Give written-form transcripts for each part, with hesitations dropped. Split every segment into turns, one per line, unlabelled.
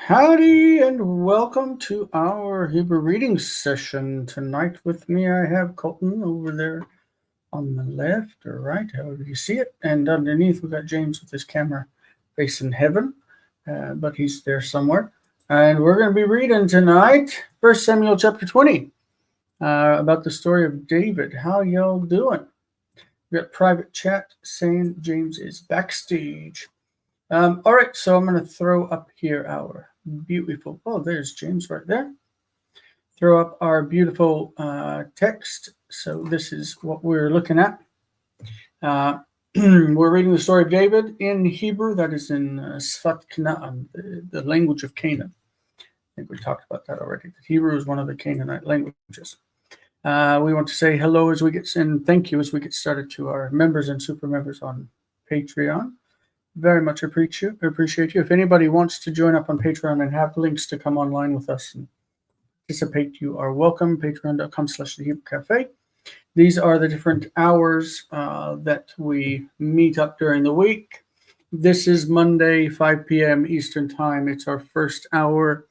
Howdy and welcome to our Hebrew reading session. Tonight with me I have Colton over there on the left or right, however you see it. And underneath we got James with his camera facing heaven, but he's there somewhere. And we're going to be reading tonight 1 Samuel chapter 20 about the story of David. How y'all doing? We got private chat saying James is backstage. All right, so I'm going to throw up here our beautiful, there's James right there. Throw up our beautiful text. So this is what we're looking at. We're reading the story of David in Hebrew. That is in Sfat Canaan, the language of Canaan. I think we talked about that already. Hebrew is one of the Canaanite languages. We want to say hello as we get and thank you as we get started to our members and super members on Patreon. Very much appreciate you. If anybody wants to join up on Patreon and have links to come online with us and participate, you are welcome. Patreon.com/TheHebrewCafe. These are the different hours that we meet up during the week. This is Monday, 5 p.m. Eastern Time. It's our first hour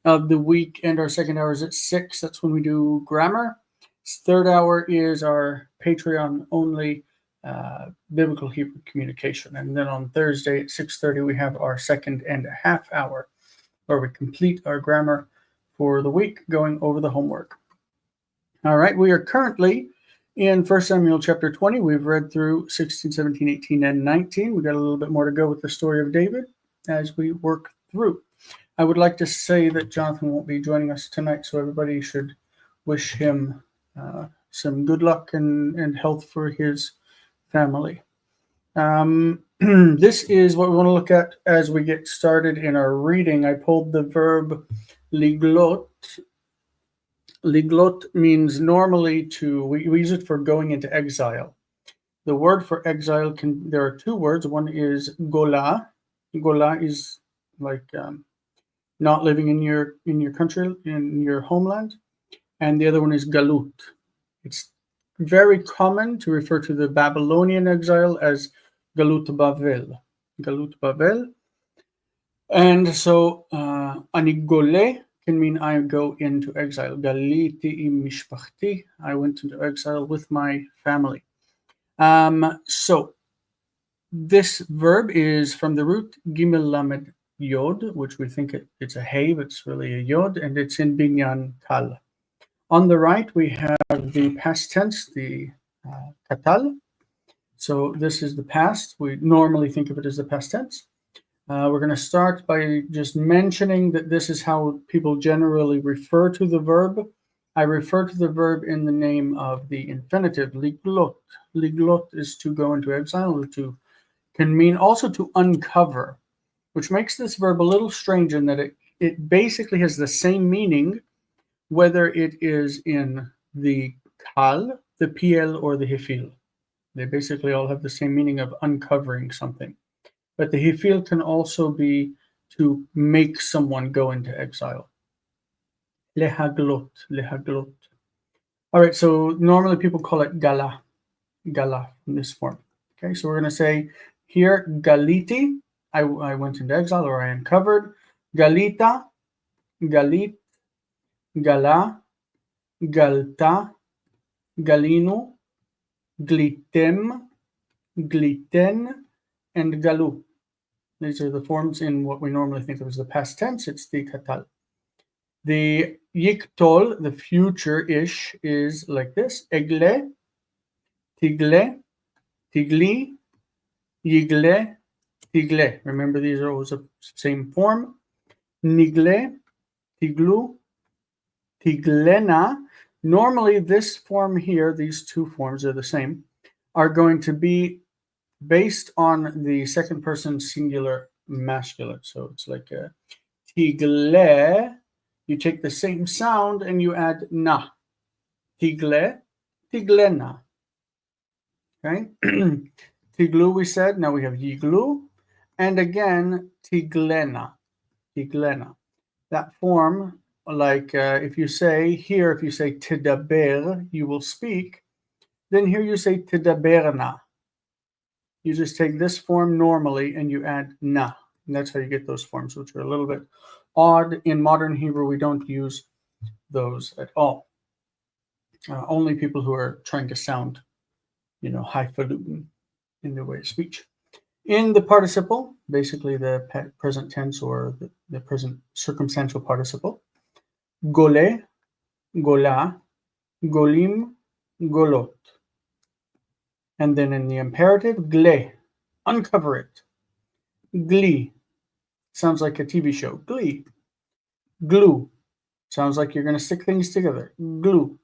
of the week, and our second hour is at 6. That's when we do grammar. Third hour is our Patreon-only biblical Hebrew communication. And then on Thursday at 6:30, we have our second and a half hour where we complete our grammar for the week, going over the homework. All right, we are currently in 1 Samuel chapter 20. We've read through 16, 17, 18, and 19. We've got a little bit more to go with the story of David as we work through. I would like to say that Jonathan won't be joining us tonight, so everybody should wish him some good luck and health for his family. This is what we want to look at as we get started in our reading. I pulled the verb liglot. Liglot means normally we use it for going into exile. The word for exile there are two words. One is gola. Gola is like not living in your country, in your homeland. And the other one is galut. It's very common to refer to the Babylonian exile as Galut Bavel. Galut Bavel. And so Anigole can mean I go into exile. Galiti im mishpachti. I went into exile with my family. So this verb is from the root Gimel Lamed Yod, which we think it's a hey, but it's really a Yod, and it's in Binyan Kal. On the right, we have the past tense, the katal. So this is the past. We normally think of it as the past tense. We're going to start by just mentioning that this is how people generally refer to the verb. I refer to the verb in the name of the infinitive, liglot. Liglot is to go into exile, or can mean also to uncover, which makes this verb a little strange in that it basically has the same meaning whether it is in the kal, the piel, or the hifil. They basically all have the same meaning of uncovering something. But the hifil can also be to make someone go into exile. Lehaglot, lehaglot. All right, so normally people call it gala, gala in this form. Okay, so we're going to say here, galiti, I went into exile, or I uncovered. Galita, galit, Gala, Galta, Galinu, Glitem, Gliten, and Galu. These are the forms in what we normally think of as the past tense. It's the katal. The yiktol, the future-ish, is like this. Egle, Tigle, Tigli, Yigle, Tigle. Remember, these are always the same form. Nigle, Tiglu, Tiglena. Normally this form here, these two forms are the same, are going to be based on the second person singular masculine. So it's like a tigle. You take the same sound and you add na. Tigle, tiglena. Okay. Tiglu we said, now we have yiglu. And again, tiglena. Tiglena. That form, like if you say tidaber, you will speak. Then here you say tidaberna. You just take this form normally and you add na. And that's how you get those forms, which are a little bit odd. In modern Hebrew, we don't use those at all. Only people who are trying to sound, highfalutin in their way of speech. In the participle, basically the present tense or the present circumstantial participle, gole, gola, golim, golot. And then in the imperative, gle, uncover it. Glee, sounds like a TV show. Glee. Glue, sounds like you're going to stick things together. Glue.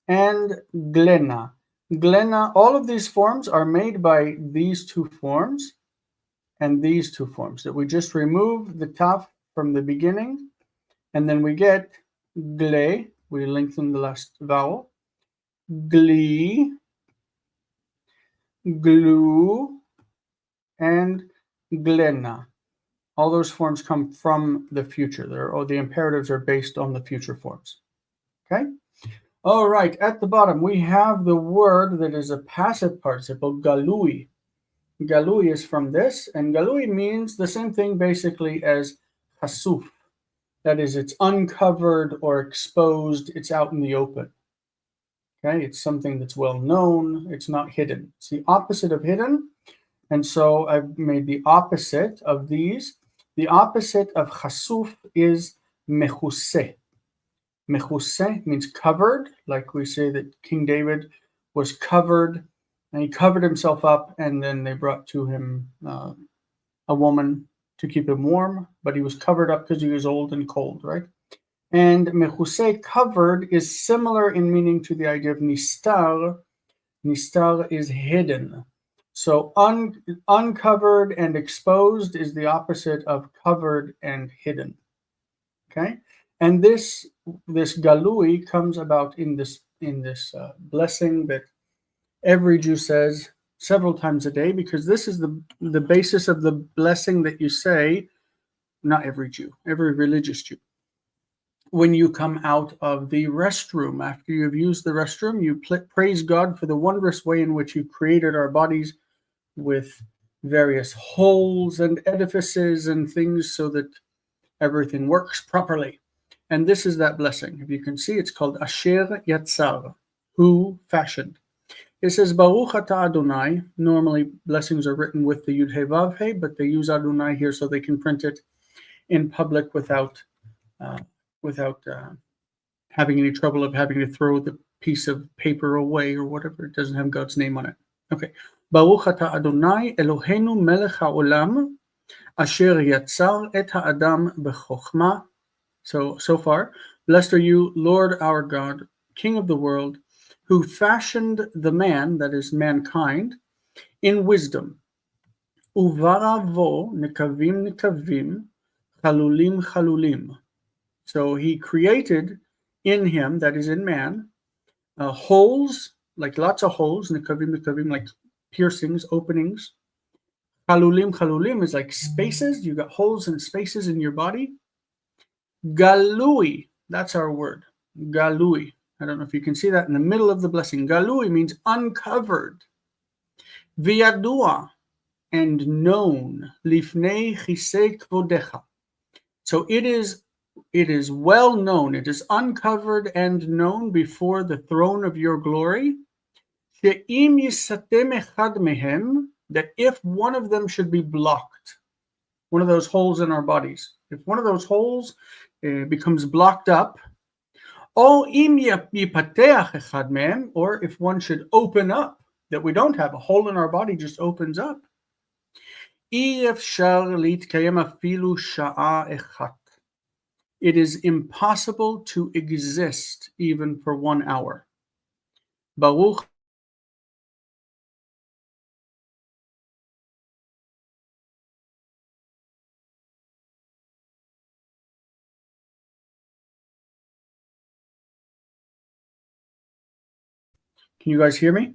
And glena. Glena, all of these forms are made by these two forms and these two forms that we just remove the taf from the beginning, and then we get gle, we lengthen the last vowel, glee, glue, and glena. All those forms come from the future. The imperatives are based on the future forms. Okay? All right, at the bottom, we have the word that is a passive participle, galui. Galui is from this, and galui means the same thing basically as hasuf. That is, it's uncovered or exposed, it's out in the open. Okay, it's something that's well known, it's not hidden. It's the opposite of hidden, and so I've made the opposite of these. The opposite of hasuf is mechuseh. Mechuseh means covered, like we say that King David was covered, and he covered himself up, and then they brought to him a woman to keep him warm, but he was covered up because he was old and cold, right? And mechuseh, covered, is similar in meaning to the idea of nistar. Nistar is hidden. So uncovered and exposed is the opposite of covered and hidden. Okay? And this galui comes about in this blessing that every Jew says several times a day, because this is the basis of the blessing that you say. Not every Jew, every religious Jew. When you come out of the restroom, after you've used the restroom, you praise God for the wondrous way in which you created our bodies with various holes and edifices and things so that everything works properly. And this is that blessing. If you can see, it's called Asher Yatzar, who fashioned. It says Baruch Ata Adonai. Normally, blessings are written with the Yud He Vav He, but they use Adonai here so they can print it in public without having any trouble of having to throw the piece of paper away or whatever. It doesn't have God's name on it. Okay. Baruch Ata Adonai Eloheinu Melech HaOlam Asher Yatzar et HaAdam B'Chochma. So far, blessed are you, Lord our God, King of the world, who fashioned the man, that is mankind, in wisdom. Uvaravo nekavim nekavim, chalulim chalulim. So he created in him, that is in man, holes, like lots of holes, nekavim nekavim, like piercings, openings. Chalulim chalulim is like spaces. You got holes and spaces in your body. Galui, that's our word. Galui. I don't know if you can see that in the middle of the blessing. Galui means uncovered. Viyadua, and known. Lifnei chisei kvodecha. So it is well known. It is uncovered and known before the throne of your glory. She'im yisatem echad mehem, that if one of them should be blocked, one of those holes in our bodies, if one of those holes becomes blocked up, or if one should open up, that we don't have a hole in our body just opens up. It is impossible to exist even for 1 hour. Baruch. Can you guys hear me?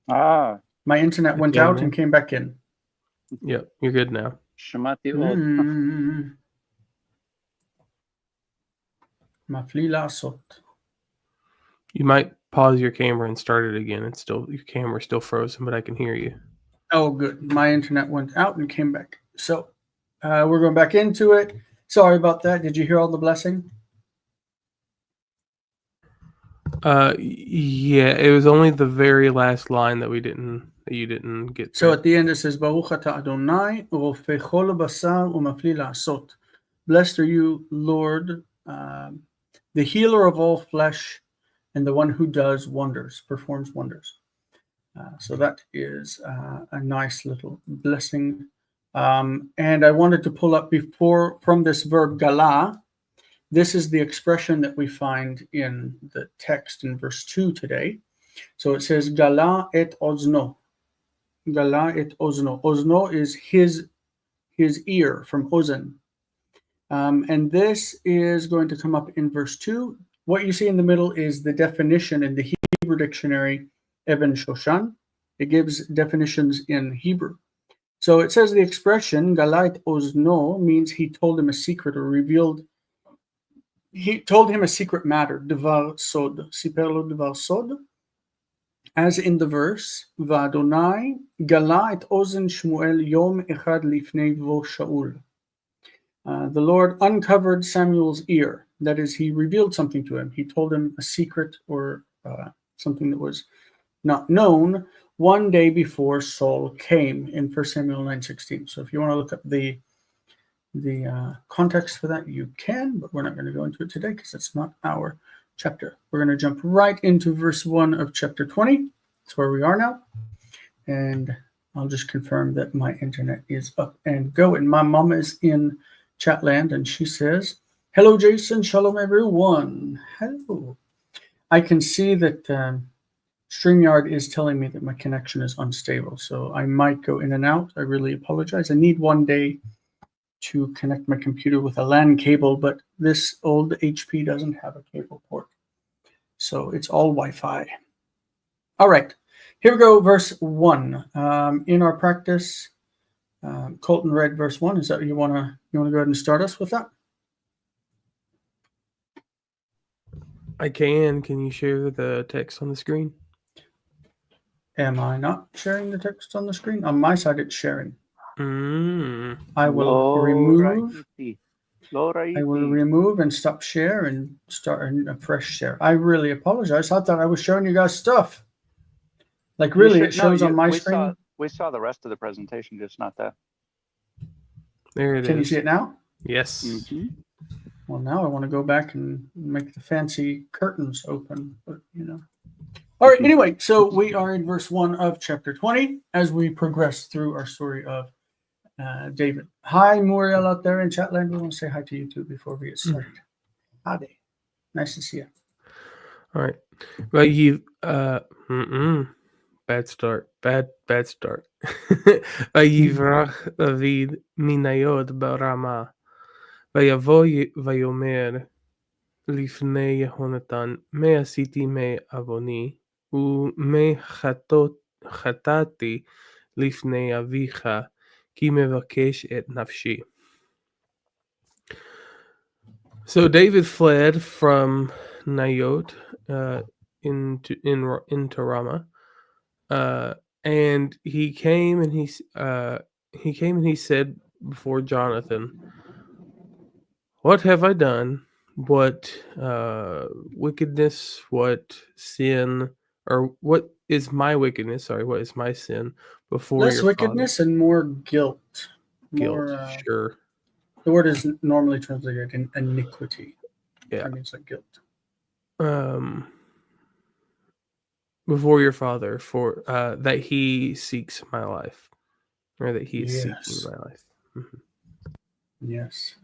My internet went out and came back in.
Yep, you're good now. You might pause your camera and start it again. It's still, your camera's still frozen, but I can hear you.
Oh, good. My internet went out and came back. So we're going back into it. Sorry about that. Did you hear all the blessing?
Yeah, it was only the very last line that you didn't get
So
through.
at the end it says, Baruch atah Adonai, rofei chol basar umafli la'asot. Blessed are you, Lord, the healer of all flesh, and the one who does wonders, performs wonders. So that is a nice little blessing. And I wanted to pull up before from this verb gala. This is the expression that we find in the text in verse 2 today. So it says gala et ozno. Gala et ozno. Ozno is his ear from ozen. And this is going to come up in verse 2. What you see in the middle is the definition in the Hebrew dictionary, Eben Shoshan. It gives definitions in Hebrew. So it says the expression Galait Ozno means he told him a secret or revealed. He told him a secret matter, Devar Sod, Siperlo Devar Sod. As in the verse, Va'adonai Gala et Ozen Shmuel Yom Echad Lifnei Vo Shaul. The Lord uncovered Samuel's ear. That is, he revealed something to him. He told him a secret or something that was not known one day before Saul came in 1 Samuel 9:16. So if you want to look up the context for that, you can, but we're not going to go into it today because it's not our chapter. We're going to jump right into verse 1 of chapter 20. That's where we are now. And I'll just confirm that my internet is up and go. And my mom is in Chatland, and she says, hello, Jason. Shalom, everyone. Hello. I can see that StreamYard is telling me that my connection is unstable, so I might go in and out. I really apologize. I need one day to connect my computer with a LAN cable, but this old HP doesn't have a cable port, so it's all Wi-Fi. All right, here we go, verse 1. In our practice, Colton read verse 1. Is that you want to go ahead and start us with that?
I can. Can you share the text on the screen?
Am I not sharing the text on the screen? On my side, it's sharing.
Mm.
I will remove. I will remove and stop share and start a fresh share. I really apologize. I thought I was showing you guys stuff. Like really, it shows on my screen.
We saw the rest of the presentation, just not that.
There it is.
Can you see it now?
Yes.
Mm-hmm.
Well, now I want to go back and make the fancy curtains open, but you know. All right, anyway, so we are in verse 1 of chapter 20 as we progress through our story of David. Hi, Muriel out there in Chatland. We want to say hi to you too before we get started. Howdy. Nice to see you.
All right. Well, you bad start. Bad start. ויברח דוד מניות ברמה, ויבוא ויאמר לפני יהונתן, מה עשיתי מעווני, ומה חטאתי לפני אביך, כי מבקש את נפשי. So David fled from Nayot into Ramah, and he came and he said before Jonathan, "What have I done? What wickedness? What sin? Or what is my wickedness? Sorry, what is my sin before
Less
your
wickedness
father?"
and more guilt.
Guilt, sure.
The word is normally translated in iniquity.
Yeah.
That means like guilt.
Before your father, for that he seeks my life, or that he is seeking my life. Mm-hmm.
Yes.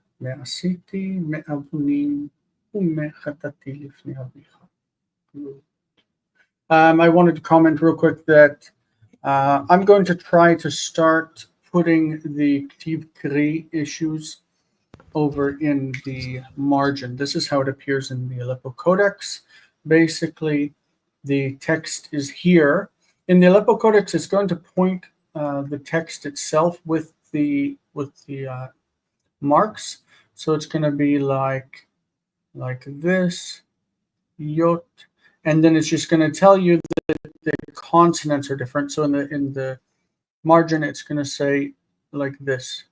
I wanted to comment real quick that I'm going to try to start putting the Ktiv Kri issues over in the margin. This is how it appears in the Aleppo Codex. Basically, the text is here. In the Aleppo Codex, it's going to point the text itself with the marks. So it's going to be like this, yot, and then it's just going to tell you that the consonants are different. So in the margin, it's going to say like this.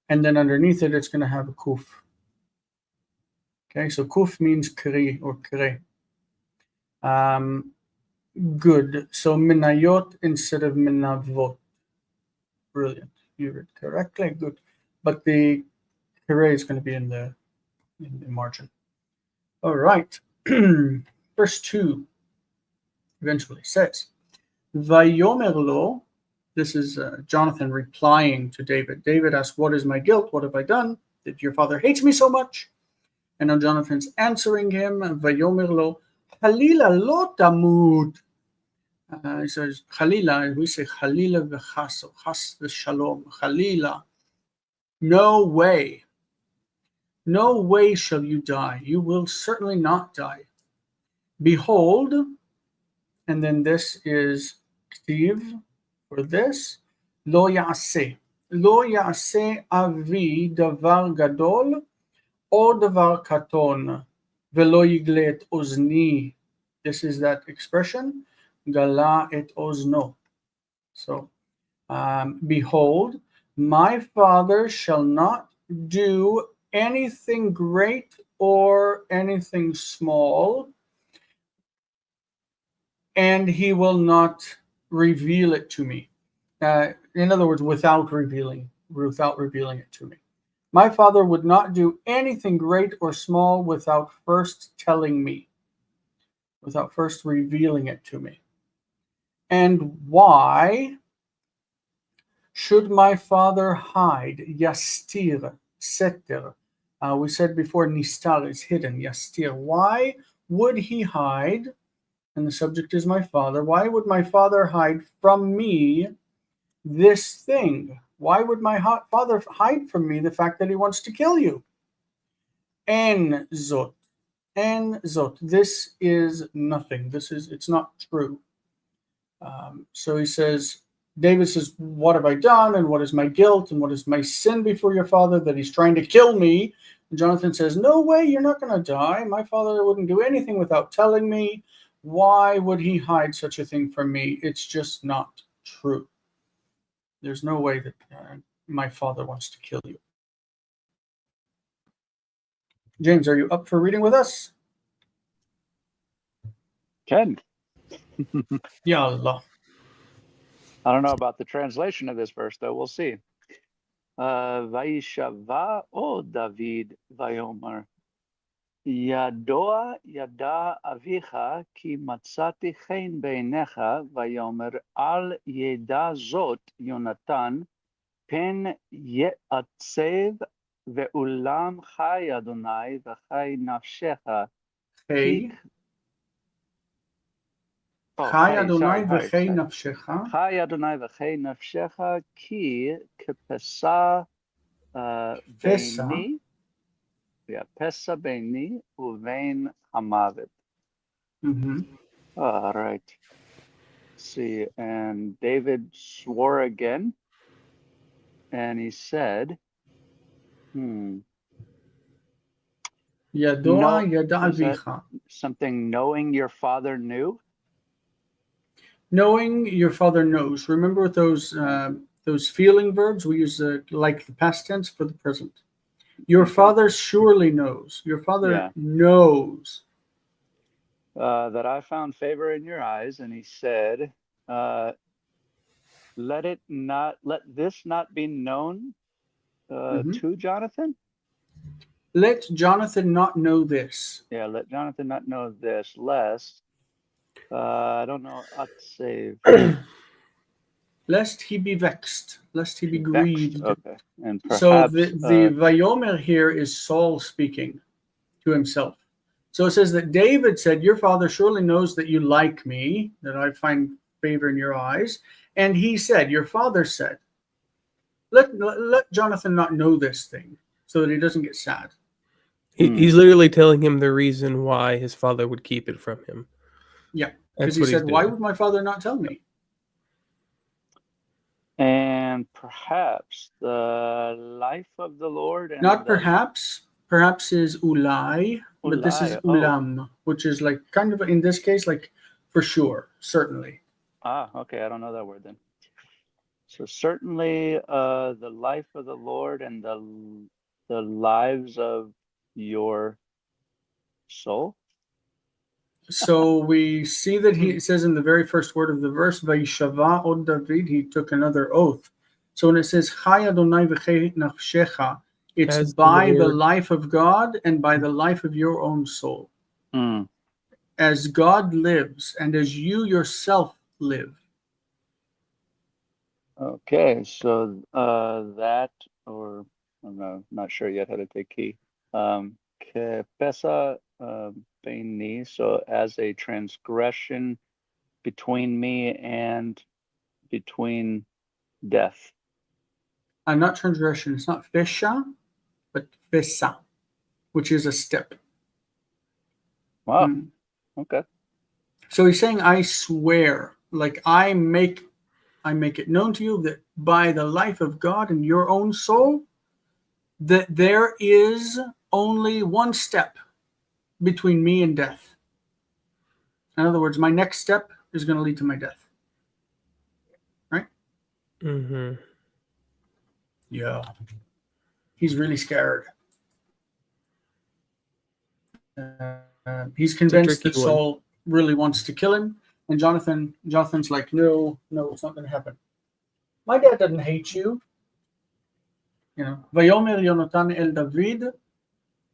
and then underneath it, it's going to have a kuf. Okay, so kuf means kri or kre. Good. So minayot instead of minavot. Brilliant. You read correctly. Good. But the kre is going to be in the margin. All right. Verse 2 eventually says, Vayomer lo, this is Jonathan replying to David. David asks, what is my guilt? What have I done? That your father hates me so much? And now Jonathan's answering him, Vayomer lo, Halila lo tamut. He says, Halila, we say Halila v'chas, chas v'shalom, Halila. No way. No way shall you die. You will certainly not die. Behold, and then this is Ktiv for this, Lo ya'aseh. Lo ya'aseh avi davar gadol or davar katon velo yigle et ozni. This is that expression, gala et ozno. So, behold, my father shall not do anything great or anything small, and he will not reveal it to me. In other words, without revealing it to me. My father would not do anything great or small without first telling me, without first revealing it to me. And why should my father hide? Yastir, seter. We said before, nistar is hidden. Yastir. Why would he hide? And the subject is my father. Why would my father hide from me this thing? Why would my father hide from me the fact that he wants to kill you? En zot. En zot. This is nothing. It's not true. So he says, David says, what have I done? And what is my guilt? And what is my sin before your father that he's trying to kill me? And Jonathan says, no way, you're not going to die. My father wouldn't do anything without telling me. Why would he hide such a thing from me? It's just not true. There's no way that my father wants to kill you. James, are you up for reading with us?
Ken,
Ya Allah.
I don't know about the translation of this verse, though. We'll see. Vayishava o David vayomer. Yadoa yada avicha ki matzati chen beinecha vayomer al yeda zot Yonatan pen ye'atzev ve'ulam chai Adonai v'chai nafshecha.
Hey.
Oh,
Chai
hey,
Adonai
sorry,
v'chei
sorry.
nafshecha.
Chai Adonai v'chei nafshecha ki kepesa
Pesa.
beini. Yeah, pesa beini uvein hamavet. All right. Let's see. And David swore again, and he said,
Yadoa
No,
yada
is that
avicha.
something knowing your father knew?
Knowing your father knows. Remember those feeling verbs? We use like the past tense for the present. Your
Okay.
father surely knows. Your father
Yeah.
knows.
That I found favor in your eyes, and he said, let this not be known to Jonathan.
Let Jonathan not know this.
Yeah, let Jonathan not know this, lest I don't know. Let's say
Lest he be vexed. Lest he be grieved.
Okay, and perhaps
So the Vayomer here is Saul speaking to himself. So it says that David said, your father surely knows that you like me, that I find favor in your eyes. And he said, your father said, let Jonathan not know this thing so that he doesn't get sad.
He's literally telling him the reason why his father would keep it from him.
Yeah.
That's
Because he
what he's
said, why
doing.
would my father not tell me?
and perhaps the life of the Lord and
Not perhaps. Perhaps is ulai, but this is
Ulai, oh.
ulam, which is like kind of in this case, like for sure, certainly.
Okay, I don't know that word then. So certainly the life of the Lord and the lives of your soul.
So we see that he says in the very first word of the verse, Vayishava od David, he took another oath. So when it says, Chai Adonai v'chei nafshecha, it's
As the
by the
Lord-
life of God and by the life of your own soul.
Mm.
As God lives and as you yourself live.
Okay, so that, or I'm not sure yet how to take key. Que pesa beini, so as a transgression between me and between death.
Not transgression, it's not fesha, but fesa, which is a step.
Wow.
Mm.
Okay.
So he's saying, I swear, like I make it known to you that by the life of God and your own soul, that there is only one step between me and death. In other words, my next step is going to lead to my death. Right?
Mhm.
Yeah. He's really scared. He's convinced
tricky
that
one.
Saul really wants to kill him, and Jonathan's like, no, it's not going to happen. My dad doesn't hate you. You know, Vayomer Yonatan el David,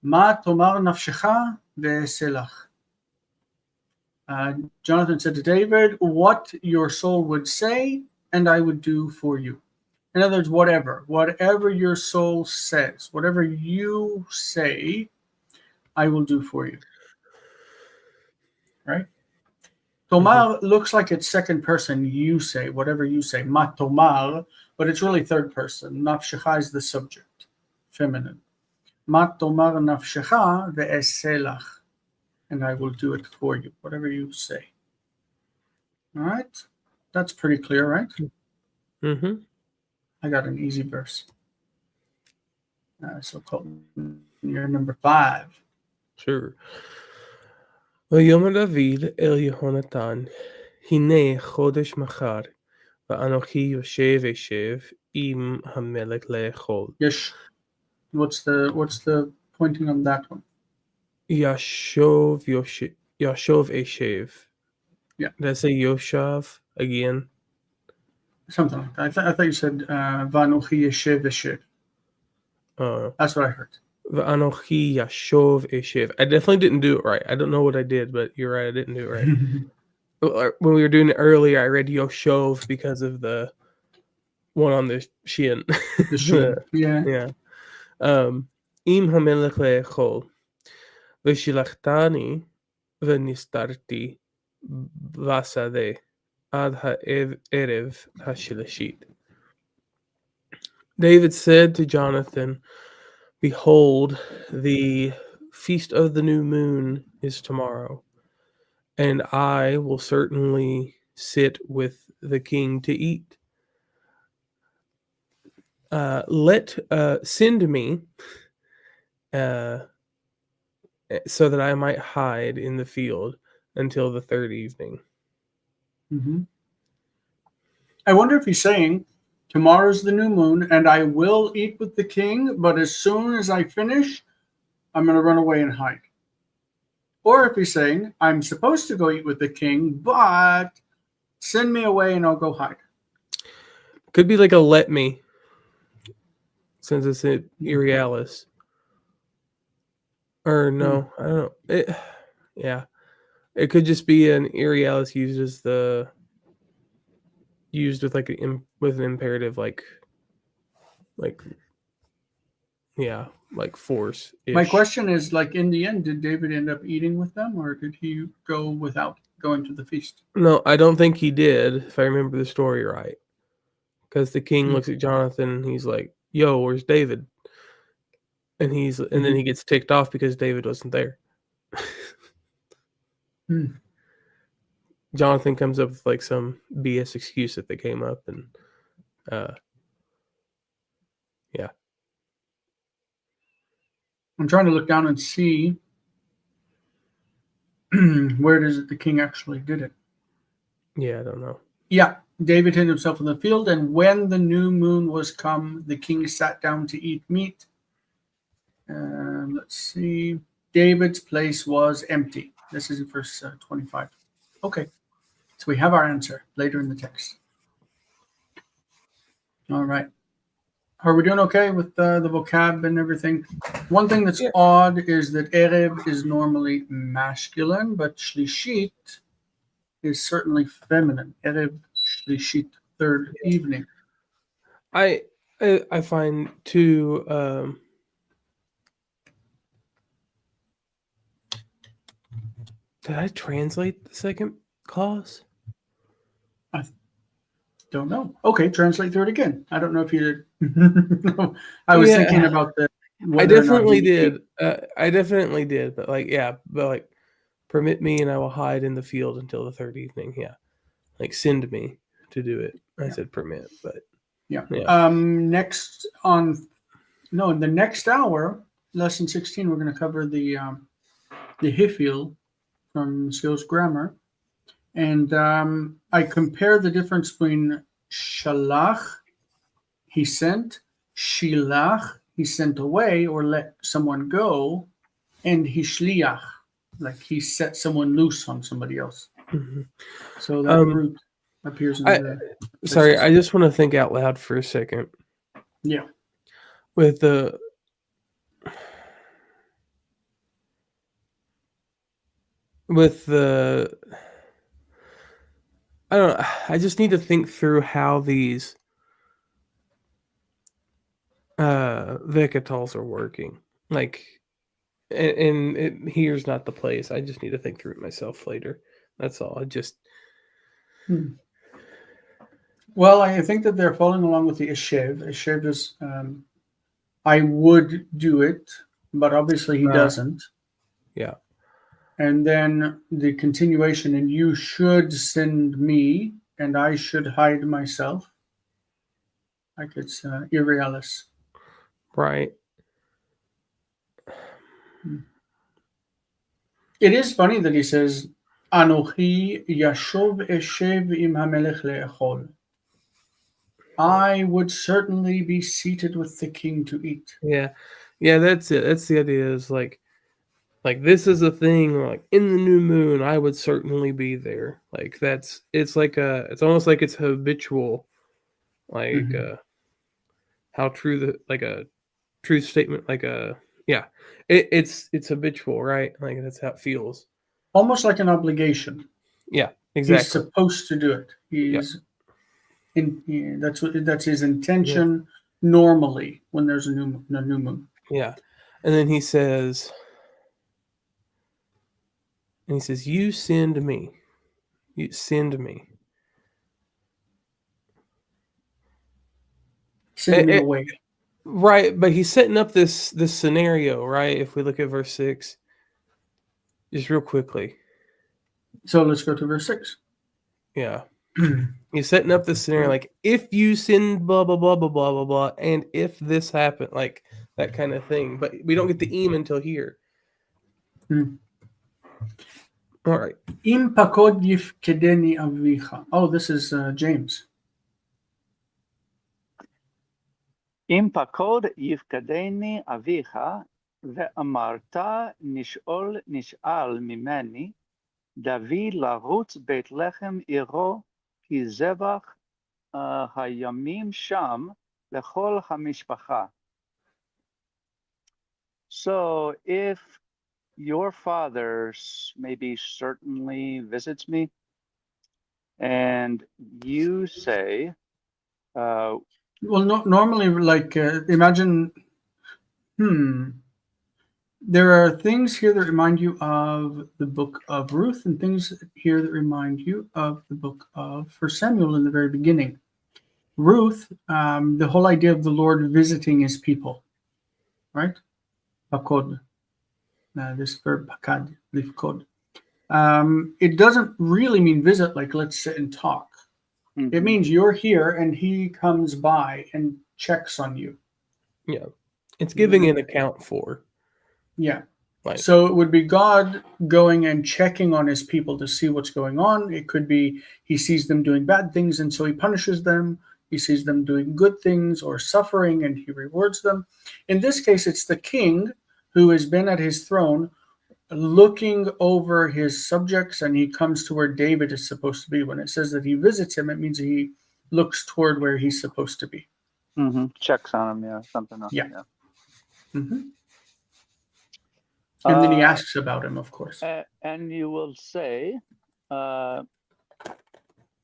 ma tomar nafshecha ve'eselach. Jonathan said to David, what your soul would say, and I would do for you. In other words, whatever your soul says, whatever you say, I will do for you. Right? Tomar looks like it's second person, you say, whatever you say, ma tomar, but it's really third person. Nafshecha is the subject, feminine. Ma tomar nafshecha ve'eselach, and I will do it for you, whatever you say. All right? That's pretty clear, right?
Mhm.
I got an easy verse. So you're number 5.
Sure. ויאמר דוד אל יהונתן, הנה חודש מחר, ואנוכי יושב אשב עם המלך לאכול.
Yes. What's the pointing on that one?
Yashov Eshev.
Yeah.
Did I say Yoshav again?
Something like that. I thought you said Vanochi Yeshev Eshev. That's what I heard.
Va'anochi Yashov Eshev. I definitely didn't do it right. I don't know what I did, but you're right. I didn't do it right. When we were doing it earlier, I read Yoshov because of the one on the shin.
The shin. Yeah.
Yeah. Im hamelech le'echol. V'shilachtani v'nistarti v'asade ad ha'erev ha'shilashit. David said to Jonathan, behold, the feast of the new moon is tomorrow, and I will certainly sit with the king to eat. Send me so that I might hide in the field until the third evening.
Mm-hmm. I wonder if he's saying, tomorrow's the new moon, and I will eat with the king, but as soon as I finish, I'm going to run away and hide. Or if he's saying, I'm supposed to go eat with the king, but send me away and I'll go hide.
Could be like a let me, since it's in Irialis. Or no, I don't know. Yeah. It could just be an Irialis used with like with an imperative like yeah, like force.
My question is, like, in the end, did David end up eating with them, or did he go without going to the feast?
No, I don't think he did, if I remember the story right. Because the king looks at Jonathan and he's like, yo, where's David? And then he gets ticked off because David wasn't there. Jonathan comes up with like some BS excuse that they came up, and yeah.
I'm trying to look down and see where does it the king actually did it.
Yeah, I don't know.
Yeah, David hid himself in the field, and when the new moon was come, the king sat down to eat meat. Let's see. David's place was empty. This is in verse 25. Okay, so we have our answer later in the text. All right. Are we doing okay with the vocab and everything? One thing that's odd is that Erev is normally masculine, but Shlishit is certainly feminine. Erev, Shlishit, third evening.
I find too. Did I translate the second clause?
Don't know. Okay, translate through it again. I don't know if you did. I was thinking about the.
I definitely did. I definitely did. But like, permit me, and I will hide in the field until the third evening. Yeah, like send me to do it. I said permit, but
yeah.
Yeah.
Next in the next hour, lesson 16, we're going to cover the Hifil from Skills Grammar. And I compare the difference between shalach, he sent, shilach, he sent away or let someone go, and hishliach, like he set someone loose on somebody else.
Mhm.
So that root appears in the.
Sorry, I just want to think out loud for a second.
Yeah.
With the. I don't know. I just need to think through how these Vekatals are working. Like, and here's not the place. I just need to think through it myself later. That's all.
Well, I think that they're following along with the Eshev. Eshev is, I would do it, but obviously he doesn't.
Yeah.
And then the continuation, and you should send me, and I should hide myself. Like it's irrealis.
Right.
It is funny that he says, Anochi yashov eshev im hamelech le'echol. I would certainly be seated with the king to eat.
Yeah. Yeah, that's it. That's the idea is like this is a thing, like in the new moon, I would certainly be there. Like it's almost like it's habitual. Like how true a true statement, it's habitual, right? Like that's how it feels.
Almost like an obligation.
Yeah, exactly.
He's supposed to do it. That's his intention normally when there's a new moon.
Yeah. And then he says, you send me. You send me.
Send me away.
Right, but he's setting up this scenario, right? If we look at verse 6, just real quickly.
So let's go to verse 6.
Yeah. He's setting up this scenario, like if you send blah blah blah blah blah blah blah, and if this happened, like that kind of thing. But we don't get the im until here. All right.
Im pakod yifkedeni avicha. Oh, this is James.
Im pakod yifkedeni avicha ve'amarta nish'ol nish'al mimeni David larutz beit lechem iro ki zevach hayamim sham lechol hamishpacha. So if your father maybe certainly visits me, and you say,
well, normally, like imagine, there are things here that remind you of the book of Ruth, and things here that remind you of the book of 1 Samuel in the very beginning. Ruth, the whole idea of the Lord visiting his people, right? Pakod. This verb pakad, lifkod. It doesn't really mean visit, like let's sit and talk. It means you're here and he comes by and checks on you.
Yeah. It's giving an account for.
Yeah.
Like,
So it would be God going and checking on his people to see what's going on. It could be he sees them doing bad things and so he punishes them. He sees them doing good things or suffering and he rewards them. In this case, it's the king who has been at his throne looking over his subjects, and he comes to where David is supposed to be. When it says that he visits him, it means he looks toward where he's supposed to be.
Checks on him, yeah, something else.
Yeah.
Yeah.
hmm And then he
Uh,
asks about him, of course.
And you will say,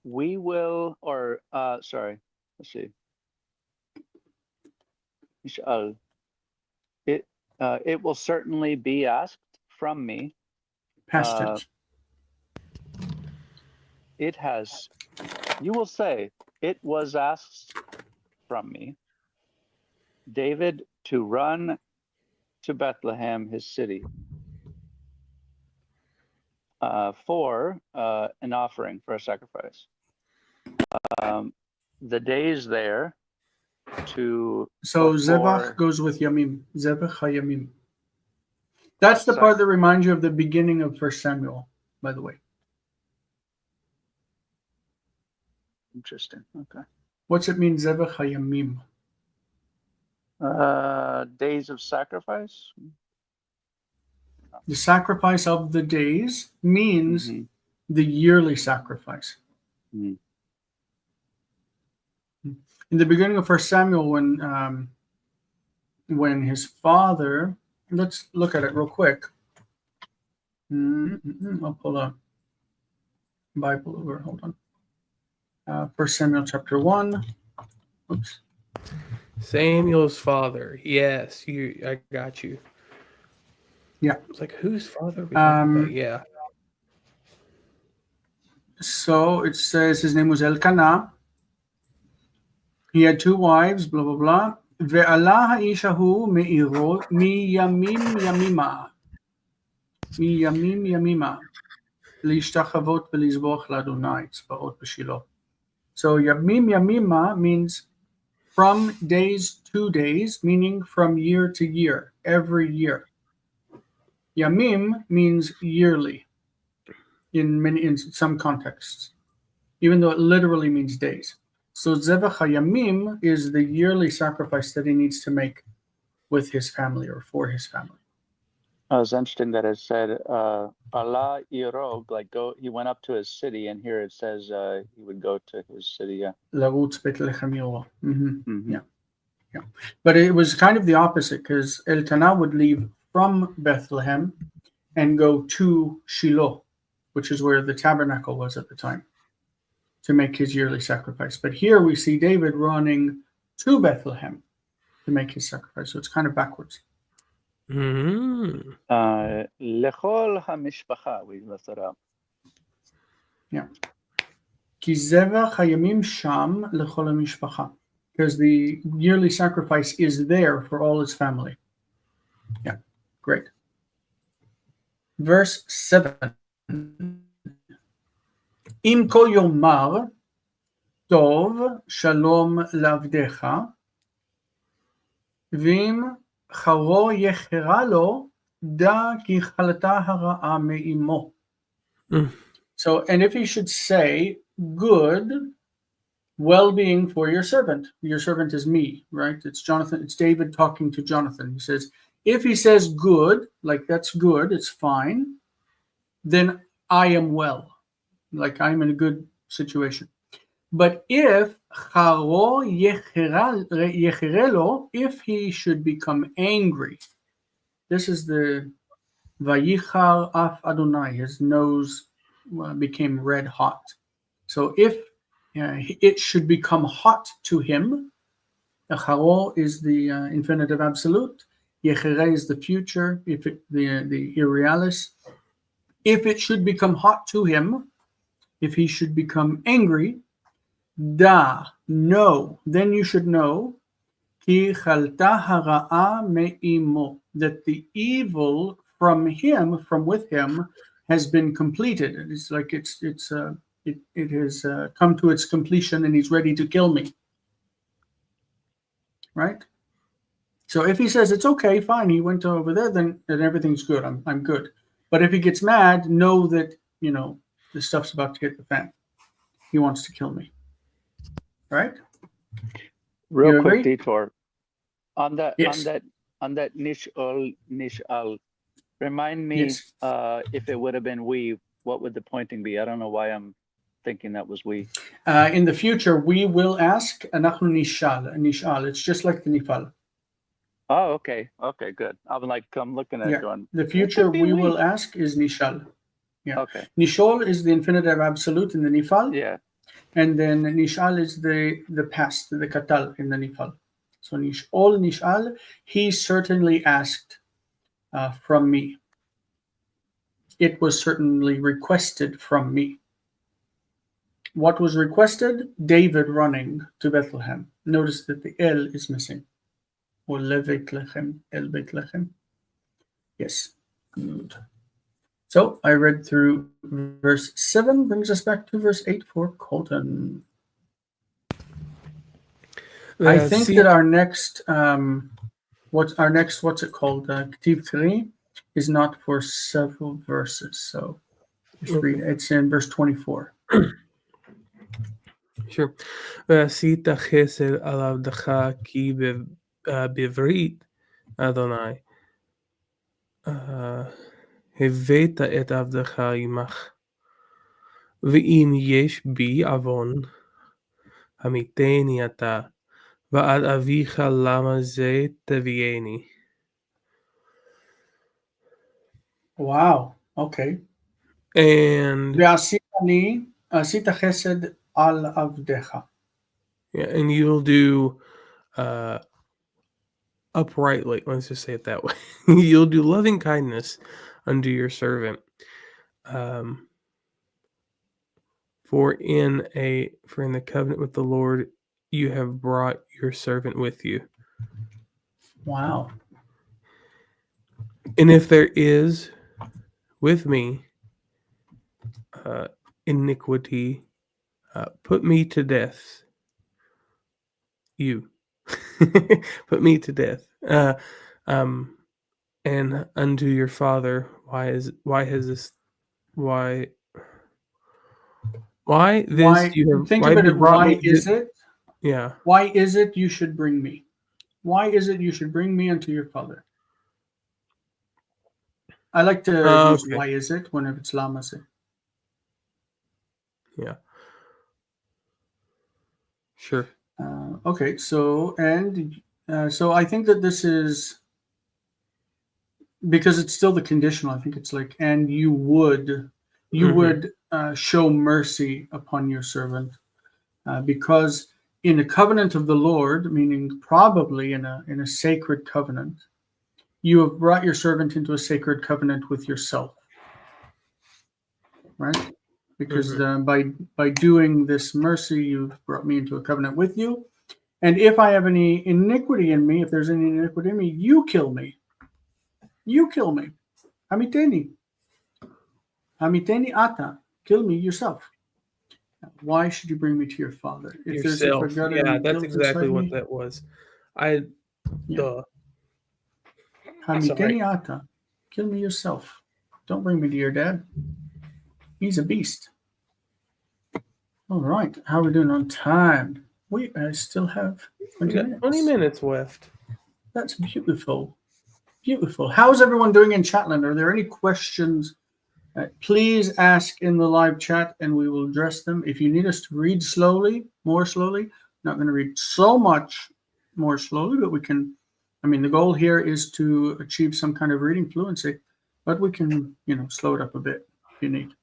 we will, or sorry, let's see. It will certainly be asked from me.
Past tense.
You will say, it was asked from me, David to run to Bethlehem, his city, for an offering, for a sacrifice. The days there to
So
before-
Zevach goes with Yamim. Zevach HaYamim. That's the
Sorry.
part that reminds you of the beginning of 1 Samuel, by the way.
Interesting. Okay.
What's it mean, Zevach HaYamim?
Days of sacrifice.
The sacrifice of the days means
Mhm.
the yearly sacrifice.
Mhm.
In the beginning of 1 Samuel, when his father, let's look at it real quick. I'll pull up Bible over. Hold on. 1 Samuel chapter 1. Oops.
Samuel's father. Yes, I got you.
Yeah.
It's like, whose father? Are we talking about? Yeah.
So it says his name was Elkanah. He had 2 wives, blah, blah, blah. ועלה האיש ההוא מעירו מימים ימימה. מימים ימימה. להשתחוות ולזבוח לאדוני צבאות בשילה. So yamim yamima means from days to days, meaning from year to year, every year. Yamim means yearly in some contexts, even though it literally means days. So Zevach HaYamim is the yearly sacrifice that he needs to make with his family or for his family.
It was interesting that it said Allah Irog, like he went up to his city, and here it says he would go to his city. Yeah.
Larutz Bethlehem Yoa.
Mhm.
Yeah. But it was kind of the opposite, because Elkanah would leave from Bethlehem and go to Shiloh, which is where the tabernacle was at the time, to make his yearly sacrifice. But here we see David running to Bethlehem to make his sacrifice. So it's kind of backwards.
Mm-hmm.
Lechol hamishpacha, we left that out.
כי זבח הימים שם לכל המשפחה. Because the yearly sacrifice is there for all his family. Yeah, great. Verse 7. אם כה יאמר, טוב, שלום לעבדיך, ואם חרו יחרה לו, דע כי חלתה הרעה מאמו. So, and if he should say, good, well-being for your servant is me, right? It's Jonathan, it's David talking to Jonathan. He says, if he says good, like that's good, it's fine, then I am well, like I'm in a good situation. But if charo yecherelo, if he should become angry, this is the vayichar af Adonai, his nose became red hot. So if it should become hot to him, charo is the infinitive absolute, yechere is the future, if it, the irrealis. If it should become hot to him, if he should become angry, da, no, then you should know, ki chalta hara'a me'imo, that the evil from him, from with him, has been completed. It's like it has come to its completion, and he's ready to kill me. Right? So if he says it's okay, fine, he went over there, then everything's good. I'm good. But if he gets mad, know that the stuff's about to hit the fan. He wants to kill me. Right?
Real
You
quick
agree?
detour on that
Yes.
on that nishal. Remind me,
Yes.
if it would have been we, what would the pointing be? I don't know why I'm thinking that was we.
In the future, we will ask. אנחנו נשאל. It's just like the nifal.
Oh, okay, good. I'm looking at it
Yeah.
going.
The
It
future
could be
we will ask is nishal. Yeah.
Okay.
Nishol is the infinitive absolute in the nifal.
Yeah.
And then nishal is the past, the katal in the nifal. So nishal, he certainly asked from me. It was certainly requested from me. What was requested? David running to Bethlehem. Notice that the El is missing. Or Levet Lechem, El Beit Lechem. Yes. Good. So I read through verse 7, brings us back to verse 8 for Colton. I think that our next, what's it called? Ketiv 3 is not for several verses. So just read it. It's in verse 24.
Sure. ועשית חסד על עבדך כי בברית אדוני הבאת את עבדך עמך. ואם יש בי עוון, המיתני אתה, ועד אביך למה זה תביאני.
Wow. Okay.
And
עשית חסד על עבדך.
Yeah, and you'll do uprightly. Let's just say it that way. You'll do loving kindness unto your servant. For in the covenant with the Lord, you have brought your servant with you.
Wow.
And if there is with me iniquity, put me to death. You put me to death. And unto your father, why this
is it?
Yeah.
Why is it you should bring me? Why is it you should bring me unto your father? I like to use why is it whenever it's lamase.
Yeah. Sure.
Okay, so I think that this is because it's still the conditional. I think it's like, and you would show mercy upon your servant, because in a covenant of the Lord, meaning probably in a sacred covenant, you have brought your servant into a sacred covenant with yourself, right? Because by doing this mercy, you've brought me into a covenant with you. And if I have any iniquity in me, if there's any iniquity in me, you kill me. You kill me. Hamiteni. Hamiteni ata. Kill me yourself. Why should you bring me to your father? If
Yourself. Yeah, that's exactly what that was.
Hamiteni ata. Kill me yourself. Don't bring me to your dad. He's a beast. All right. How are we doing on time? I still have 20 minutes.
20 minutes left.
That's beautiful. Beautiful. How's everyone doing in Chatland? Are there any questions? Please ask in the live chat and we will address them. If you need us to read more slowly, not going to read so much more slowly, but we can. I mean, the goal here is to achieve some kind of reading fluency, but we can, slow it up a bit if you need.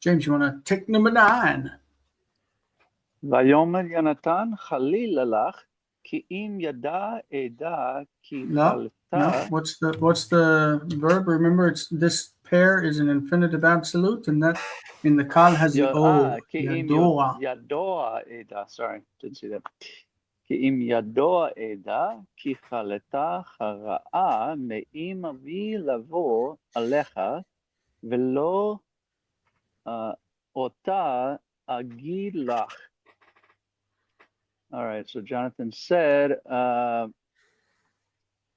James, you want to take number 9?
ויאמר יונתן חלילה לך, כי אם ידע עדה כי חלתה.
No. What's the verb? Remember, this pair is an infinitive absolute, and that in the kal has the o.
Yadoa eda. Sorry, didn't see that. כי אם ידוע עדה כי חלתה הרעה מאם אבי לבוא עליך ולא אותה אגיד לך. All right, so Jonathan said,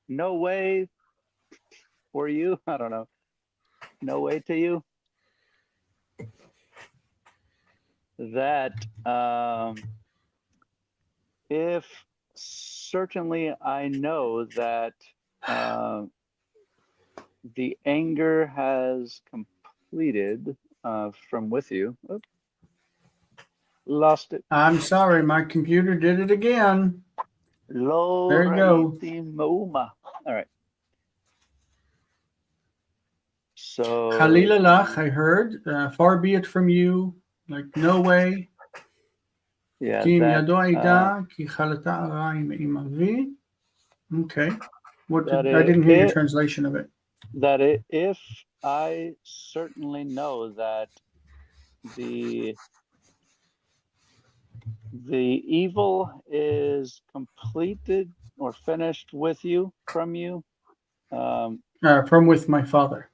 no way for you. I don't know. No way to you. That if certainly I know that the anger has completed from with you. Oop, lost it.
I'm sorry, my computer did it again.
Lo
There you go.
Raiti Mouma. All right. So
Khalila lach, I heard. Far be it from you. Like, no way.
yeah,
Ki im
that
yado aida, ki chalata ara im avi. Okay. What
That
did, I didn't hear your
it-
translation of it.
if I certainly know that the evil is completed or finished with you from you.
From with my father.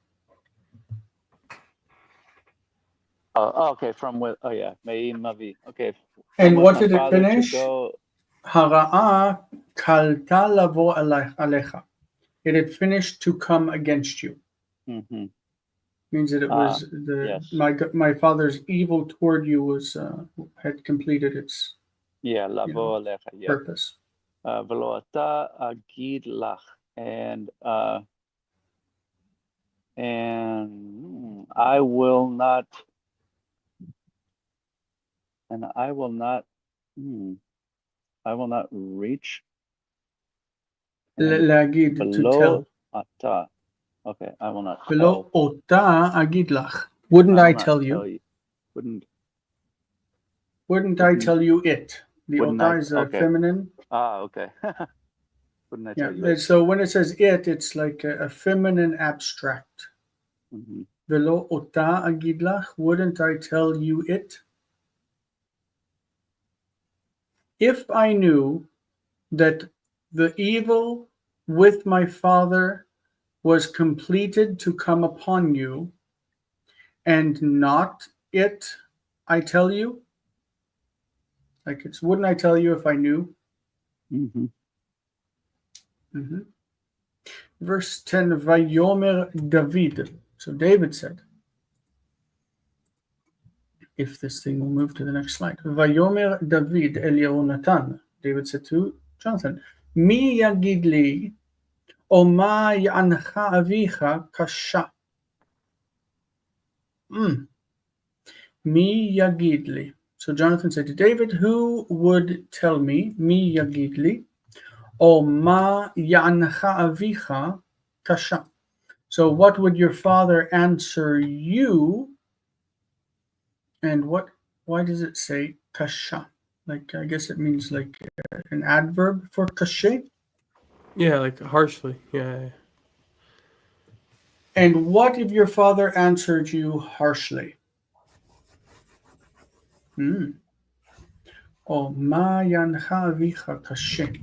Okay, from with Mei Mavi. Okay.
And
with
what
my
did it
father to
finish?
go-
Hara'a kalta lavo alecha. It had finished to come against you.
Mhm.
Means that it was
yes.
my father's evil toward you was had completed its
Yeah, lavo alecha. Yeah.
purpose.
Velo ata agid lach. And I will not. And I will not. I will not reach.
Lagid, to
Below
tell.
ata. Okay, I will not
Below
tell.
ota agid lach. Wouldn't I
will not
tell you?
Wouldn't
Wouldn't I tell you it? The
Wouldn't
ota
I-
is
okay.
feminine.
Okay. Wouldn't I tell you?
Yeah. So when it says it, it's like a feminine abstract.
Mhm.
Velo ota agid lach. Wouldn't I tell you it? If I knew that the evil with my father was completed to come upon you, and not it, I tell you. Like it's, wouldn't I tell you if I knew?
Mhm.
Verse 10, Vayomer David. So David said, if this thing will move to the next slide. Vayomer David El Yehonatan. David said to Jonathan, Mi yagid li, o ma ya'ancha avicha kasha. Mi yagid li. So Jonathan said to David, who would tell me, Mi yagid li, o ma ya'ancha avicha kasha. So what would your father answer you? And why does it say kasha? Like, I guess it means like an adverb for kashe.
Yeah, like harshly. Yeah.
And what if your father answered you harshly? Oh, ma yancha avicha kashe.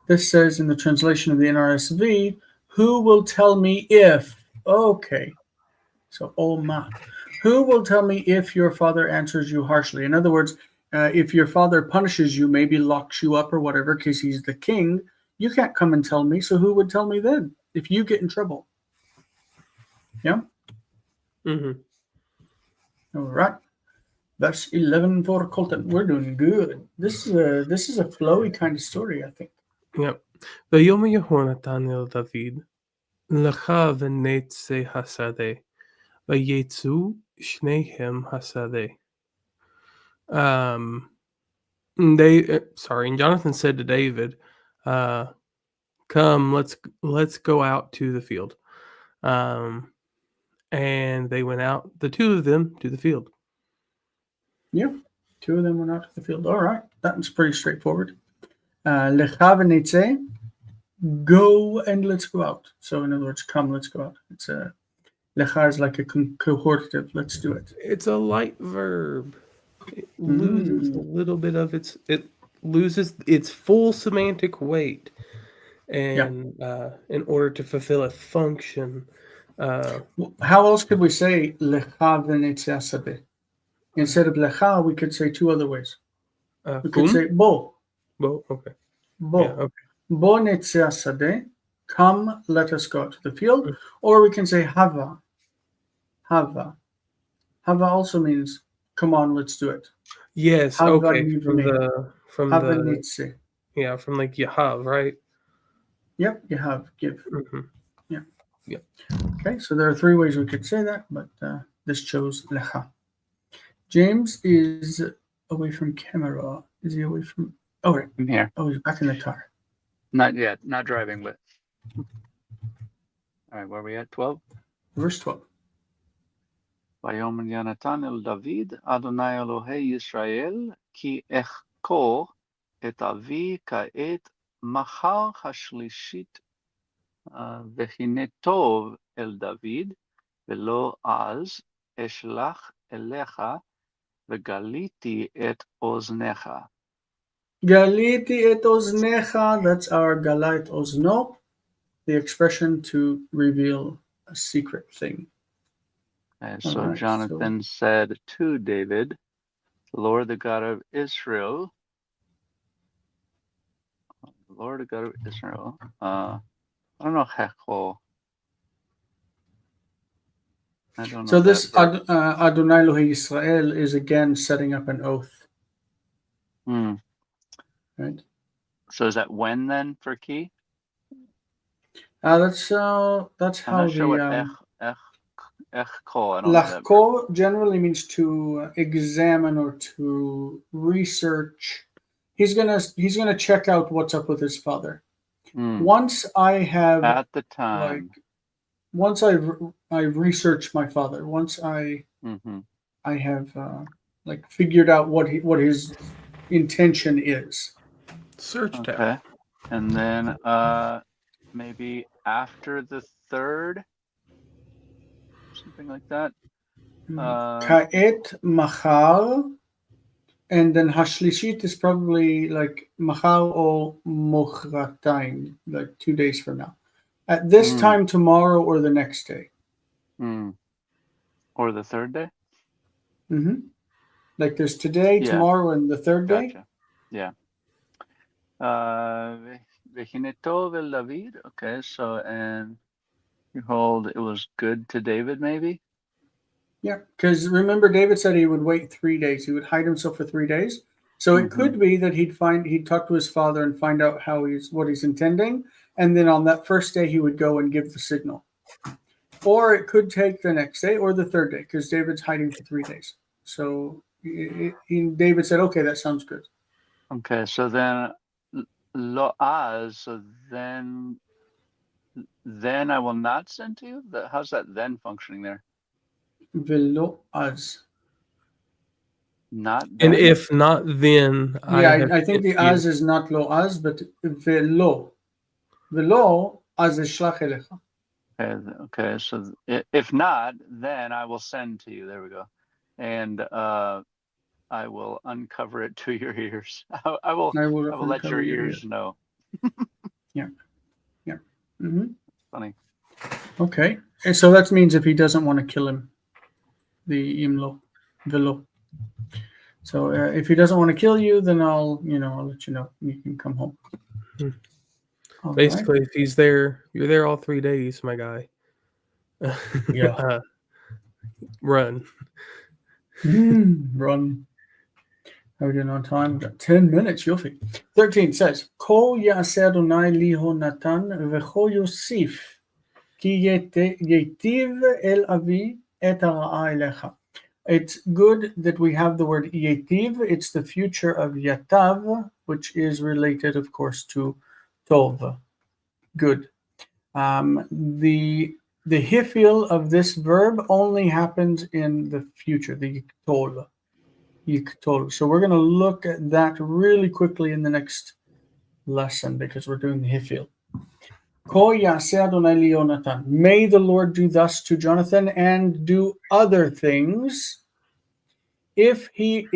This says in the translation of the NRSV, who will tell me if? Okay. So, oh ma. Who will tell me if your father answers you harshly? In other words, if your father punishes you, maybe locks you up or whatever, because he's the king, you can't come and tell me. So who would tell me then if you get in trouble? Yeah?
Mm-hmm.
All right. Verse 11 for Colton. We're doing good. This is a flowy kind of story, I think.
Yep. ויאמר יהונתן אל דוד, לך ונצא השדה, ויצאו שניהם השדה. And Jonathan said to David, come, let's go out to the field. And they went out, the two of them, to the field.
Yeah, two of them went out to the field. All right, that's pretty straightforward. Lecha v'netzeh, go and let's go out. So in other words, come, let's go out. It's a lecha is like a cohortative. Let's do it.
It's a light verb. It loses a little bit of it loses its full semantic weight, and in order to fulfill a function.
How else could we say lecha v'netzeh sadeh? Instead of lecha, we could say two other ways. We could say bo.
Bo, okay.
Bo.
Yeah, okay.
Bo netzeh sadeh. come, let us go out to the field. Or we can say hava. Hava. Hava also means come on, let's do it.
Yes,
Hava
okay. From
nivne.
from
Hava
the
nitze.
yeah, from like Yahav, right?
Yep, you have, give.
Mm-hmm.
Okay, so there are three ways we could say that, but this chose lecha. James is away from camera. Is he away from? Oh, right.
I'm here.
Oh, he's back in the car.
Not yet. Not driving, but. All right, where are we at? 12?
Verse 12.
ויאמר יונתן אל דוד, אדוני אלוהי ישראל, כי אחקור את אבי כעת מחר השלישית, והנה טוב אל דוד, ולא אז אשלח אליך, וגליתי את אוזניך.
Galiti et oznecha, that's our galit ozno, the expression to reveal a secret thing.
And so
Alright,
Jonathan said to David, the Lord, the God of Israel, I don't know Hechol. I don't know.
So this
that verb.
Adonai Elohei Yisrael is again setting up an oath, right?
So is that when then for key?
That's
I'm
how
not sure what
the
Echkol. I don't know that verb.
lachko generally means to examine or to research. He's gonna check out what's up with his father. Once I have
At the time.
once I've researched my father, once I have figured out what his intention is.
Search tab.
Okay. And then maybe after the third, something like that.
Ka'et machar, and then hashlishit is probably like machar or mochrataim, like 2 days from now. At this time tomorrow or the next day.
Or the third day?
Like there's today, tomorrow, and the third day.
Gotcha. Yeah. V'chinetov el David. Okay, so and behold, it was good to David, maybe.
Yeah, because remember, David said he would wait 3 days. He would hide himself for 3 days. So it could be that he'd talk to his father and find out what he's intending, and then on that first day he would go and give the signal. Or it could take the next day or the third day, because David's hiding for 3 days. So David said, "Okay, that sounds good."
Okay, so then lo'az. So then I will not send to you. How's that then functioning there?
Velo az.
Not then?
And if not, then
I think the az is not lo az, but velo az eshlach elecha.
Okay. So if not, then I will send to you. There we go, and I will uncover it to your ears. I will let your ears know.
Yeah.
Funny.
Okay, and so that means if he doesn't want to kill him, the imlo, velo. So if he doesn't want to kill you, then I'll let you know. You can come home.
Basically, if he's there, you're there all 3 days, my guy.
Yeah.
Run.
Run. How are we doing on time? We've got 10 minutes, Yofi. 13 says, Ko ya'aseh Adonai li Honatan v'cho yosif ki yetiv el avi et hara'a elecha. It's good that we have the word yetiv. It's the future of yatav, which is related, of course, to tov, good. The hifil of this verb only happens in the future, the yiktol. So we're going to look at that really quickly in the next lesson because we're doing the hifil. Ko ya'aseh Adonai li Yonatan. May the Lord do thus to Jonathan and do other things. If he,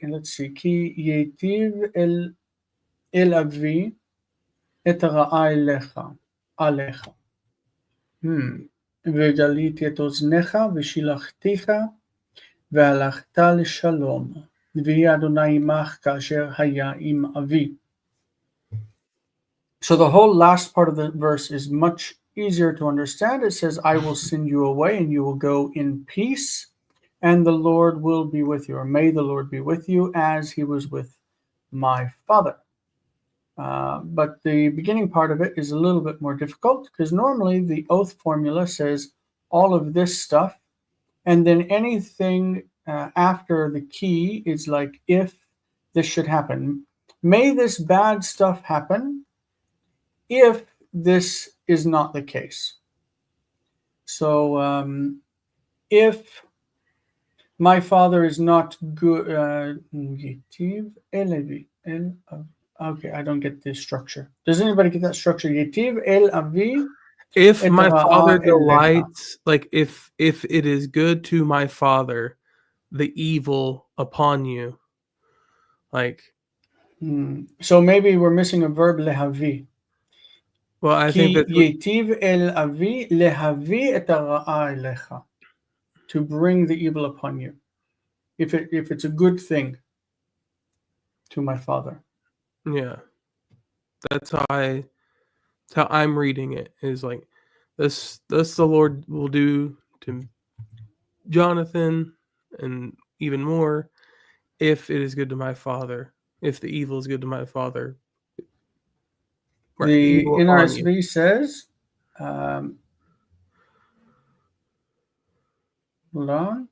let's see, ki yetiv el avi et hara'a alecha. וגליתי את אוזניך ושילחתיך והלכת לשלום, ויהי אדוני עמך כאשר היה עם אבי. So the whole last part of the verse is much easier to understand. It says, I will send you away and you will go in peace, and the Lord will be with you, or may the Lord be with you as he was with my father. But the beginning part of it is a little bit more difficult because normally the oath formula says all of this stuff, and then anything after the key is like, if this should happen, may this bad stuff happen if this is not the case. So if my father is not good, okay, I don't get this structure. Does anybody get that structure? Yetiv el avi.
If my father
Etra'a elecha.
delights, like if it is good to my father, the evil upon you, like,
So maybe we're missing a verb lehavi.
well, I think
Ki
that's what,
yetiv el avi lehavi et hara'a elecha. To bring the evil upon you. If it's a good thing to my father.
yeah. That's how I'm reading it, is like this the Lord will do to Jonathan and even more if it is good to my father, if the evil is good to my father. Right,
The
evil upon you.
NRSV says, hold on.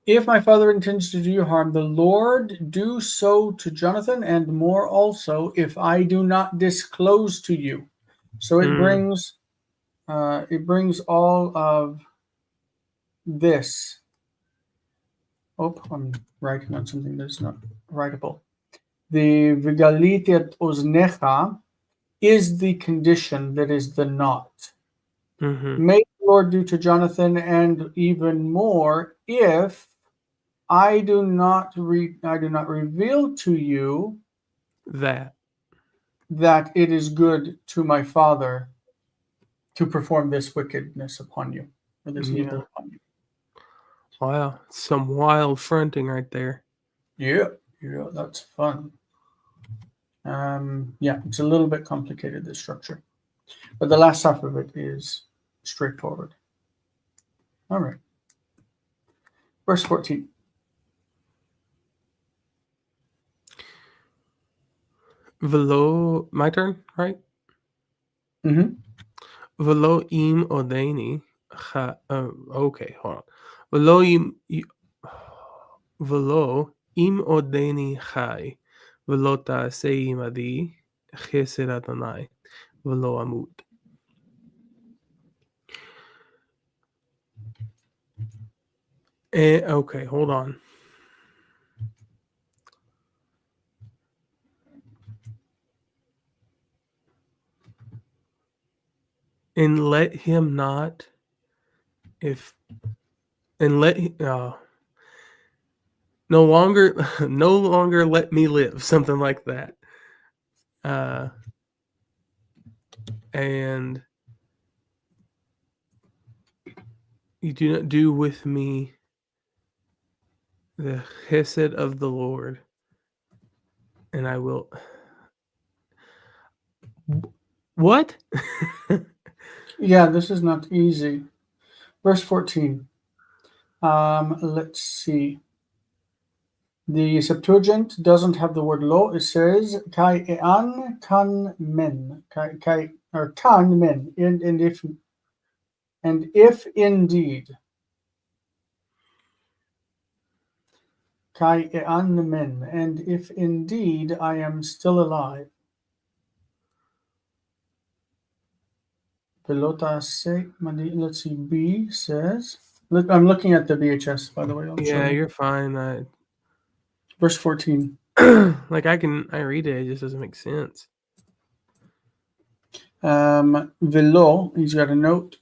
If my father intends to do you harm, the Lord do so to Jonathan, and more also, if I do not disclose to you. So it brings all of this. Oh, I'm writing on something that's not writable. The vigalitet oznecha is the condition that is the not. May the Lord do to Jonathan, and even more, if I do not reveal to you
that
it is good to my father to perform this wickedness upon you, or this evil upon you.
Wow, some wild fronting right there.
Yeah, that's fun. Yeah, it's a little bit complicated, this structure, but the last half of it is straightforward. All right, verse 14.
Velo, my turn, right?
Mm-hmm.
Velo im odeni. Okay, hold on. Velo im odeni chai. Velo ta'asei imadi. Chesed Adonai. Velo amut. Okay, hold on. And let him not, no longer let me live, something like that. And you do not do with me the chesed of the Lord, and I will. What?
Yeah, this is not easy. Verse 14. Let's see. The Septuagint doesn't have the word lo. It says kai ean kan men, kai or kan men, and if indeed kai ean men, and if indeed I am still alive. Pelota se, let's see. B says. Look, I'm looking at the VHS, by the way.
Yeah, you're fine.
Verse 14.
Like I read it. It just doesn't make sense.
Velo, he's got a note.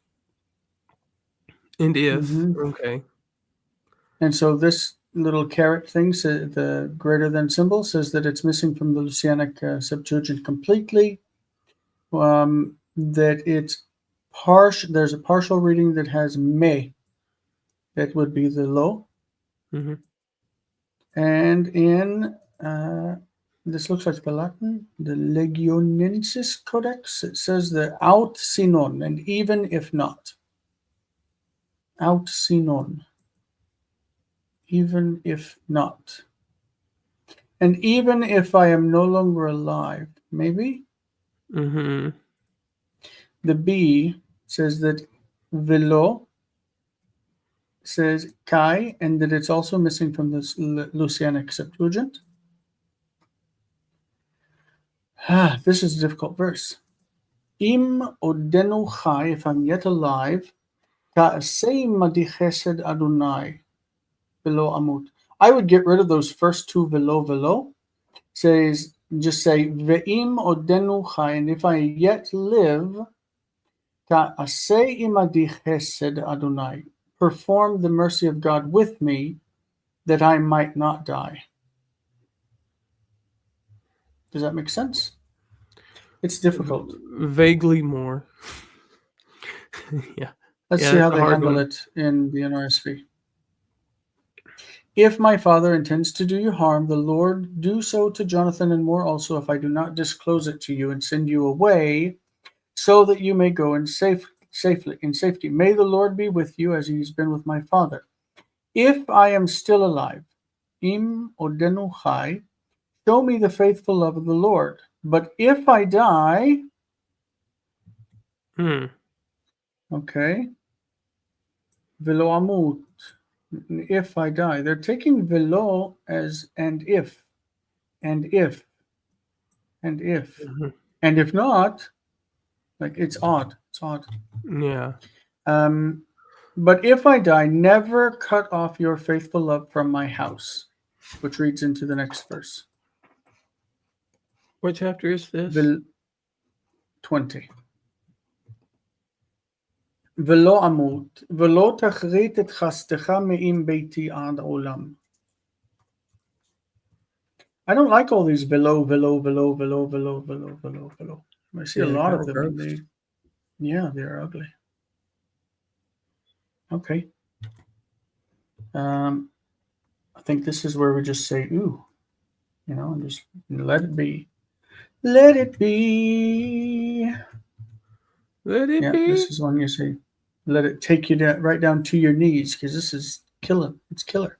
And if, okay.
And so this little caret thing, the greater than symbol, says that it's missing from the Lusanic Septuagint completely. That it's partial. There's a partial reading that has me. That would be the lo.
Mm-hmm.
And in this looks like the Latin, the Legionensis Codex. It says the aut sinon, and even if not. Aut sinon. Even if not. And even if I am no longer alive, maybe?
Mm-hmm.
The B says that velo says kai, and that it's also missing from this Lucianic Septuagint. This is a difficult verse. Im odenu chai, if I'm yet alive, ka'asei madi chesed Adonai, velo amut. I would get rid of those first two velo. Says, just say, ve'im odenu chai, and if I yet live, ka'asei imadi chesed Adonai, perform the mercy of God with me, that I might not die. Does that make sense? It's difficult.
Vaguely more. Yeah.
Let's
Yeah,
see how
that's a
they
hard
handle
one.
it in the NRSV. If my father intends to do you harm, the Lord do so to Jonathan and more also, if I do not disclose it to you and send you away, so that you may go in safety. May the Lord be with you as he's been with my father. If I am still alive, im odenu chai, show me the faithful love of the Lord. But if I die, okay, velo amut, if I die. They're taking velo as and if, and if, and if.
Mhm.
And if not, like it's odd. It's odd.
Yeah.
But if I die, never cut off your faithful love from my house, which reads into the next verse.
What chapter is this?
20. ולא אמות, ולא תכרית את חסדך מעם ביתי עד עולם. I don't like all these velo. I see a
Yeah,
lot
kinda
of them, and
gross.
they're ugly. Okay. I think this is where we just say, ooh, and just let it be. Let it be.
Let it
Yeah,
be.
this is when you say, let it take you down, right down to your knees, because this is killing. It's killer.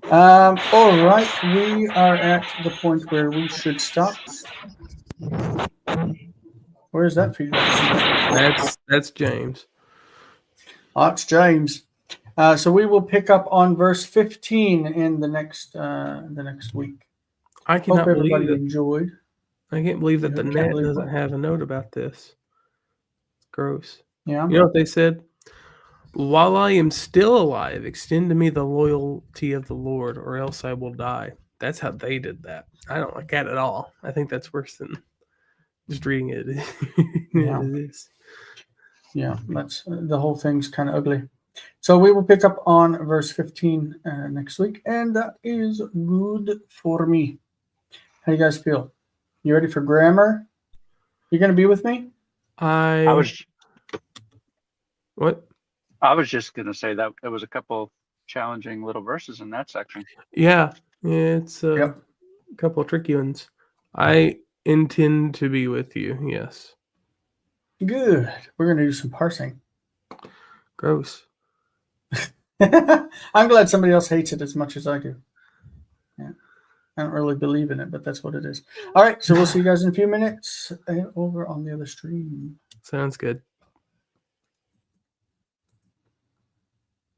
All right, we are at the point where we should stop. Where is that feedback?
That's James.
It's James. So we will pick up on verse 15 in the next week.
I
Hope
cannot believe
everybody
that.
enjoyed.
I can't believe that
You
the
can't
net
believe
doesn't
what?
have a note about this. It's gross.
Yeah.
You know what they said? While I am still alive, extend to me the loyalty of the Lord, or else I will die. That's how they did that. I don't like that at all. I think that's worse than just reading it.
Yeah.
It is.
Yeah, that's the whole thing's kind of ugly. So we will pick up on verse 15 next week, and that is good for me. How you guys feel? You ready for grammar? You going to be with me?
I was
What?
I was just gonna say that there was a couple challenging little verses in that section.
Yeah, it's a
Yep.
couple of tricky ones. I intend to be with you. Yes.
Good. We're going to do some parsing.
Gross.
I'm glad somebody else hates it as much as I do. Yeah. I don't really believe in it, but that's what it is. All right, so we'll see you guys in a few minutes over on the other stream.
Sounds good.